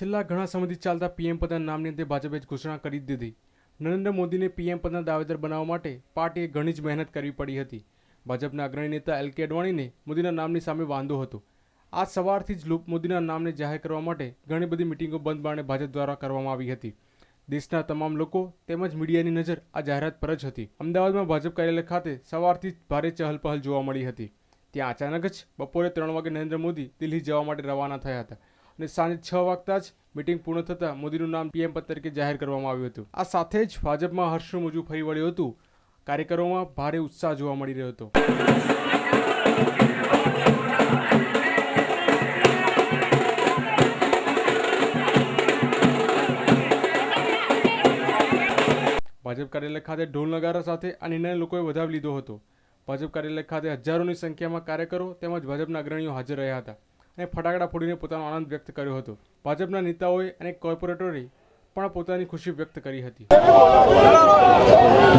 છેલ્લા ઘણા સમયથી ચાલતા પીએમ પદના નામની અંતે ભાજપે ઘોષણા કરી દીધી। નરેન્દ્ર મોદીને પીએમ પદના દાવેદાર બનાવવા માટે પાર્ટીએ ઘણી જ મહેનત કરવી પડી હતી। ભાજપના અગ્રણી નેતા એલ.કે. અડવાણીને મોદીના નામની સામે વાંધો હતો। આજ સવારથી જ મોદીના નામને જાહેર કરવા માટે ઘણી બધી મિટિંગો બંધ બારણે ભાજપ દ્વારા કરવામાં આવી હતી। દેશના તમામ લોકો તેમજ મીડિયાની નજર આ જાહેરાત પર જ હતી। અમદાવાદમાં ભાજપ કાર્યાલય ખાતે સવારથી જ ભારે ચહલપહલ જોવા મળી હતી। ત્યાં અચાનક જ બપોરે 3 વાગે નરેન્દ્ર મોદી દિલ્હી જવા માટે રવાના થયા હતા અને સાંજે 6 વાગતા જ મીટિંગ પૂર્ણ થતાં મોદીનું નામ પીએમ પદ તરીકે જાહેર કરવામાં આવ્યું હતું। આ સાથે જ ભાજપમાં હર્ષનું મોજું ફરી વળ્યું હતું। કાર્યકરોમાં ભારે ઉત્સાહ જોવા મળી રહ્યો હતો। ભાજપ કાર્યાલય ખાતે ઢોલ નગારા સાથે આ નિર્ણય લોકોએ વધાવી લીધો હતો। ભાજપ કાર્યાલય ખાતે હજારોની સંખ્યામાં કાર્યકરો તેમજ ભાજપના અગ્રણીઓ હાજર રહ્યા હતા અને ફટાકડા ફોડીને પોતાનો આનંદ વ્યક્ત કર્યો હતો। ભાજપના નેતાઓએ અને કોર્પોરેટરોએ પણ પોતાની ખુશી વ્યક્ત કરી હતી।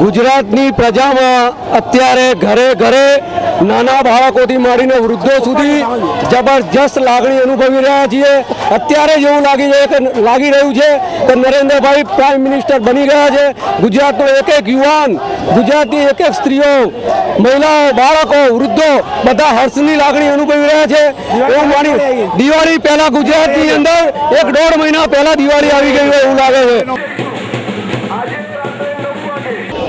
ગુજરાતની પ્રજામાં અત્યારે ઘરે ઘરે નાના બાળકોથી માંડીને વૃદ્ધો સુધી જબરજસ્ત લાગણી અનુભવી રહ્યા છીએ। અત્યારે જ એવું લાગી રહ્યું છે કે નરેન્દ્રભાઈ પ્રાઇમ મિનિસ્ટર બની ગયા છે। ગુજરાતનો એક એક યુવાન, ગુજરાતની એક એક સ્ત્રીઓ, મહિલાઓ, બાળકો, વૃદ્ધો બધા હર્ષની લાગણી અનુભવી રહ્યા છે। એવું માની દિવાળી પહેલા ગુજરાતની અંદર 1-1.5 મહિના પહેલા દિવાળી આવી ગઈ હોય એવું લાગે છે।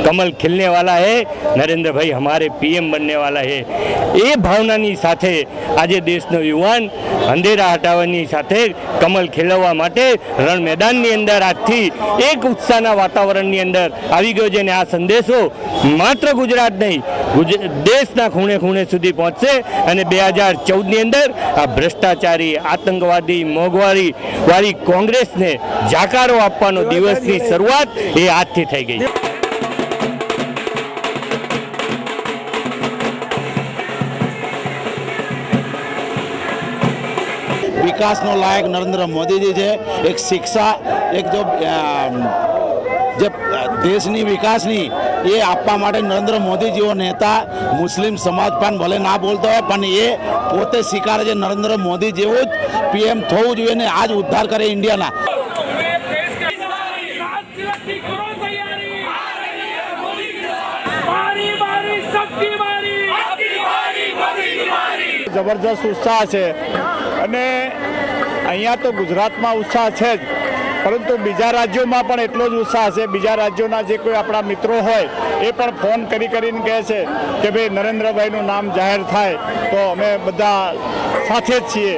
कमल खिलने वाला है, नरेंद्र भाई हमारे पीएम बनने वाला है। ये भावनानी साथे आज देशનો યુવાન અંધેરા હટાવવાની સાથે કમલ ખીલવવા માટે રણ મેદાનની અંદર આજથી એક ઉત્સાહના વાતાવરણની અંદર આવી ગયો છે અને આ સંદેશો માત્ર ગુજરાત નહીં દેશના ખૂણે ખૂણે સુધી પહોંચશે અને 2014ની અંદર આ ભ્રષ્ટાચારી, આતંકવાદી, મોંઘવારી વાળી કોંગ્રેસને જાકારો આપવાનો દિવસની શરૂઆત એ આજથી થઈ ગઈ। विकासનો લાયક નરેન્દ્ર મોદીજી છે। એક શિક્ષા, એક જો દેશની વિકાસની એ આપવા માટે નરેન્દ્ર મોદી જેવો નેતા મુસ્લિમ સમાજ પણ ભલે ના બોલતો હોય પણ એ પોતે સ્વીકારે છે નરેન્દ્ર મોદી જેવું જ પીએમ થવું જોઈએ ને આજ ઉદ્ધાર કરે ઇન્ડિયાના। જબરજસ્ત ઉત્સાહ છે અને અહીંયા તો ગુજરાતમાં ઉત્સાહ છે જ, પરંતુ બીજા રાજ્યોમાં પણ એટલો જ ઉત્સાહ છે। બીજા રાજ્યોના જે કોઈ આપણા મિત્રો હોય એ પણ ફોન કરીને કહે છે કે ભાઈ નરેન્દ્રભાઈનું નામ જાહેર થાય તો અમે બધા સાથે જ છીએ।